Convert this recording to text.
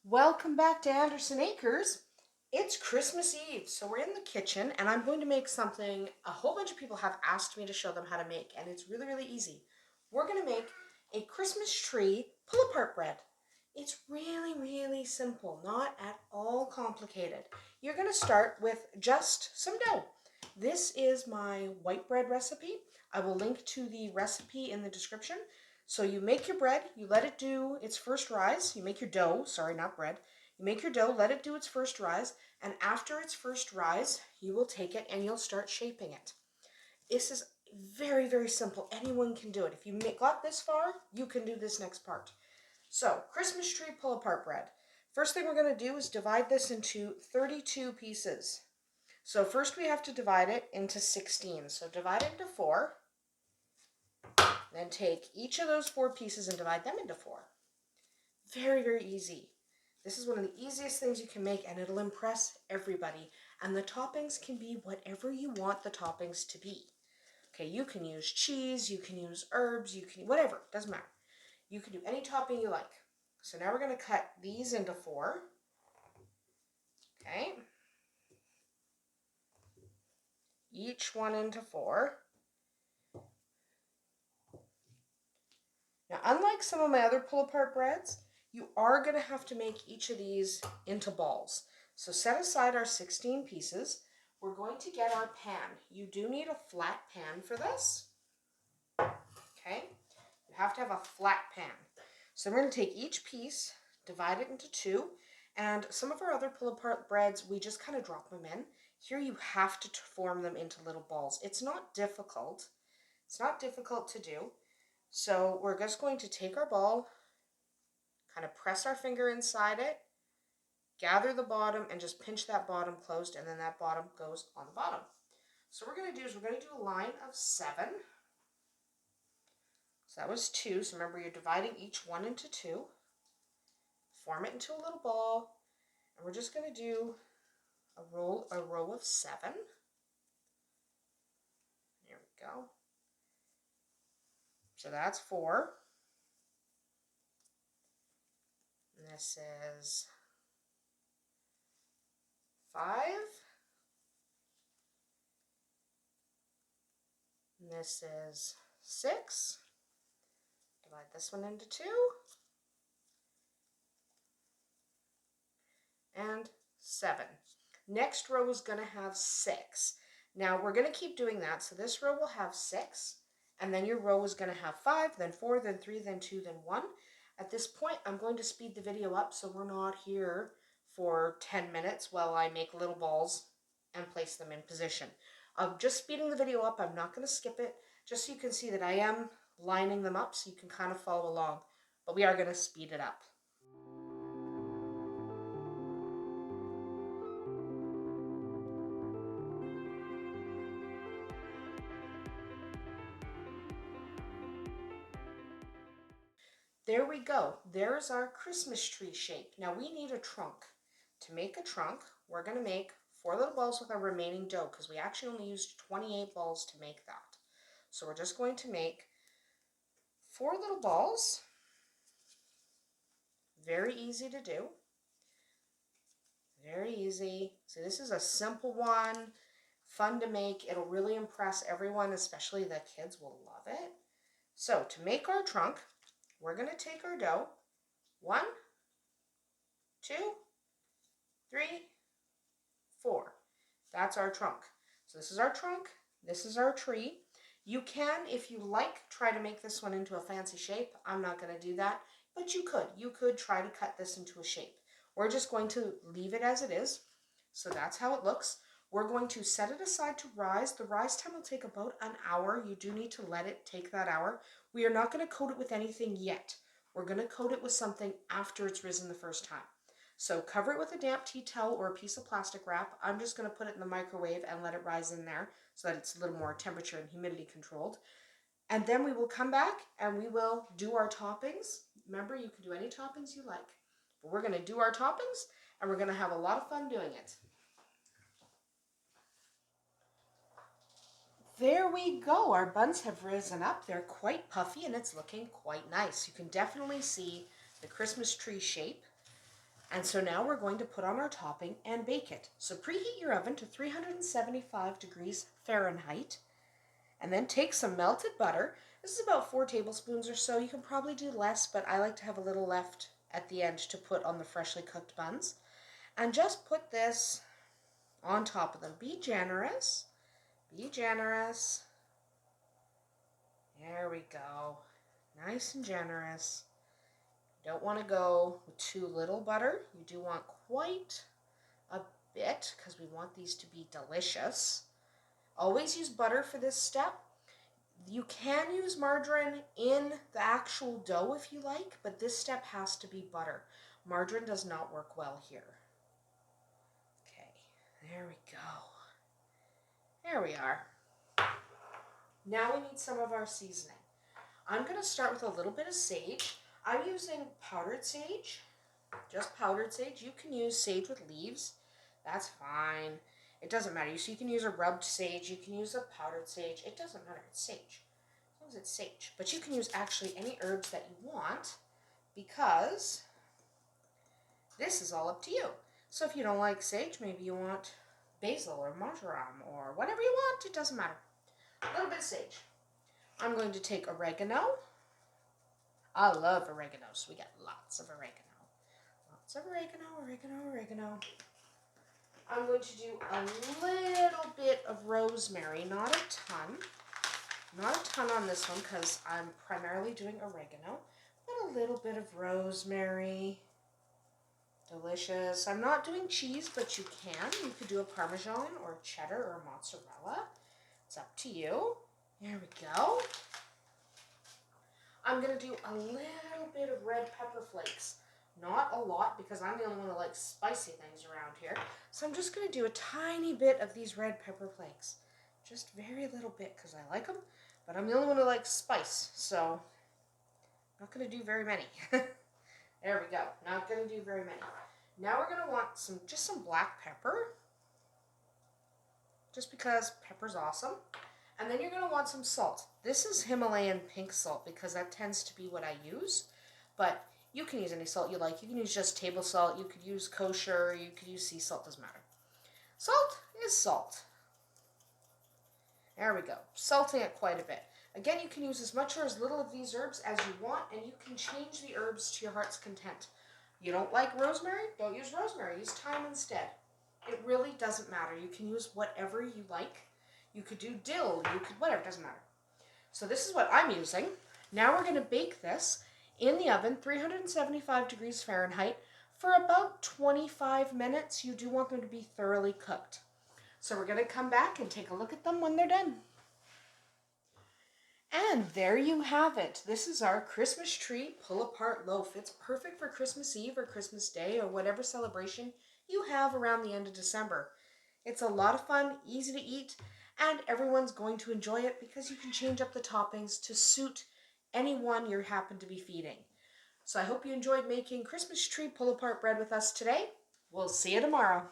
Welcome back to Andersen Acres. It's Christmas Eve, so we're in the kitchen and I'm going to make something a whole bunch of people have asked me to show them how to make, and it's really, really easy. We're going to make a Christmas tree pull-apart bread. It's really, really simple, not at all complicated. You're going to start with just some dough. This is my white bread recipe. I will link to the recipe in the description. So you make your bread, you let it do its first rise. You make your dough, sorry, not bread. You make your dough, let it do its first rise, and after its first rise, you will take it and you'll start shaping it. This is very, very simple. Anyone can do it. If you got this far, you can do this next part. So, Christmas tree pull-apart bread. First thing we're going to do is divide this into 32 pieces. So first we have to divide it into 16. So divide it into 4. Then take each of those 4 pieces and divide them into 4. Very, very easy. This is one of the easiest things you can make, and it'll impress everybody. And the toppings can be whatever you want the toppings to be. Okay, you can use cheese, you can use herbs, you can, whatever, doesn't matter. You can do any topping you like. So now we're going to cut these into 4. Okay. Each one into 4. Now, unlike some of my other pull-apart breads, you are going to have to make each of these into balls. So set aside our 16 pieces. We're going to get our pan. You do need a flat pan for this. Okay? You have to have a flat pan. So we're going to take each piece, divide it into 2, and some of our other pull-apart breads, we just kind of drop them in. Here you have to form them into little balls. It's not difficult. It's not difficult to do. So we're just going to take our ball, kind of press our finger inside it, gather the bottom, and just pinch that bottom closed, and then that bottom goes on the bottom. So what we're going to do is we're going to do a line of 7. So that was 2. So remember, you're dividing each one into 2. Form it into a little ball, and we're just going to do a row of 7. There we go. So that's 4. And this is 5. And this is 6. Divide this one into 2. And 7. Next row is going to have 6. Now we're going to keep doing that. So this row will have 6. And then your row is going to have 5, then 4, then 3, then 2, then 1. At this point, I'm going to speed the video up so we're not here for 10 minutes while I make little balls and place them in position. I'm just speeding the video up. I'm not going to skip it, just so you can see that I am lining them up so you can kind of follow along. But we are going to speed it up. There we go. There's our Christmas tree shape. Now we need a trunk. To make a trunk, we're going to make 4 little balls with our remaining dough because we actually only used 28 balls to make that. So we're just going to make 4 little balls. Very easy to do. Very easy. So this is a simple one, fun to make. It'll really impress everyone, especially the kids will love it. So to make our trunk, we're going to take our dough, 1, 2, 3, 4. That's our trunk. So this is our trunk. This is our tree. You can, if you like, try to make this one into a fancy shape. I'm not going to do that, but you could. You could try to cut this into a shape. We're just going to leave it as it is. So that's how it looks. We're going to set it aside to rise. The rise time will take about an hour. You do need to let it take that hour. We are not going to coat it with anything yet. We're going to coat it with something after it's risen the first time. So cover it with a damp tea towel or a piece of plastic wrap. I'm just going to put it in the microwave and let it rise in there so that it's a little more temperature and humidity controlled. And then we will come back and we will do our toppings. Remember, you can do any toppings you like. But we're going to do our toppings and we're going to have a lot of fun doing it. There we go. Our buns have risen up. They're quite puffy and it's looking quite nice. You can definitely see the Christmas tree shape. And so now we're going to put on our topping and bake it. So preheat your oven to 375 degrees Fahrenheit, and then take some melted butter. This is about 4 tablespoons or so. You can probably do less, but I like to have a little left at the end to put on the freshly cooked buns. And just put this on top of them. Be generous. Be generous. There we go. Nice and generous. You don't want to go with too little butter. You do want quite a bit because we want these to be delicious. Always use butter for this step. You can use margarine in the actual dough if you like, but this step has to be butter. Margarine does not work well here. Okay, there we go. There we are. Now we need some of our seasoning. I'm going to start with a little bit of sage. I'm using powdered sage, just powdered sage. You can use sage with leaves. That's fine. It doesn't matter. So you can use a rubbed sage. You can use a powdered sage. It doesn't matter. It's sage. As long as it's sage. But you can use actually any herbs that you want because this is all up to you. So if you don't like sage, maybe you want basil or marjoram or whatever you want. It doesn't matter. A little bit of sage. I'm going to take oregano. I love oregano, so we got lots of oregano. Lots of oregano, oregano, oregano. I'm going to do a little bit of rosemary, not a ton. Not a ton on this one because I'm primarily doing oregano, but a little bit of rosemary. Delicious. I'm not doing cheese, but you can. You could do a Parmesan or cheddar or mozzarella. It's up to you. There we go. I'm going to do a little bit of red pepper flakes. Not a lot because I'm the only one that likes spicy things around here. So I'm just going to do a tiny bit of these red pepper flakes. Just very little bit because I like them. But I'm the only one who likes spice. So I'm not going to do very many. There we go. Not going to do very many. Now we're going to want just some black pepper. Just because pepper's awesome. And then you're going to want some salt. This is Himalayan pink salt because that tends to be what I use. But you can use any salt you like. You can use just table salt. You could use kosher. You could use sea salt. Doesn't matter. Salt is salt. There we go. Salting it quite a bit. Again, you can use as much or as little of these herbs as you want, and you can change the herbs to your heart's content. You don't like rosemary? Don't use rosemary. Use thyme instead. It really doesn't matter. You can use whatever you like. You could do dill. You could whatever. It doesn't matter. So this is what I'm using. Now we're going to bake this in the oven, 375 degrees Fahrenheit, for about 25 minutes. You do want them to be thoroughly cooked. So we're going to come back and take a look at them when they're done. And there you have it. This is our Christmas tree pull-apart loaf. It's perfect for Christmas Eve or Christmas Day or whatever celebration you have around the end of December. It's a lot of fun, easy to eat, and everyone's going to enjoy it because you can change up the toppings to suit anyone you happen to be feeding. So I hope you enjoyed making Christmas tree pull-apart bread with us today. We'll see you tomorrow.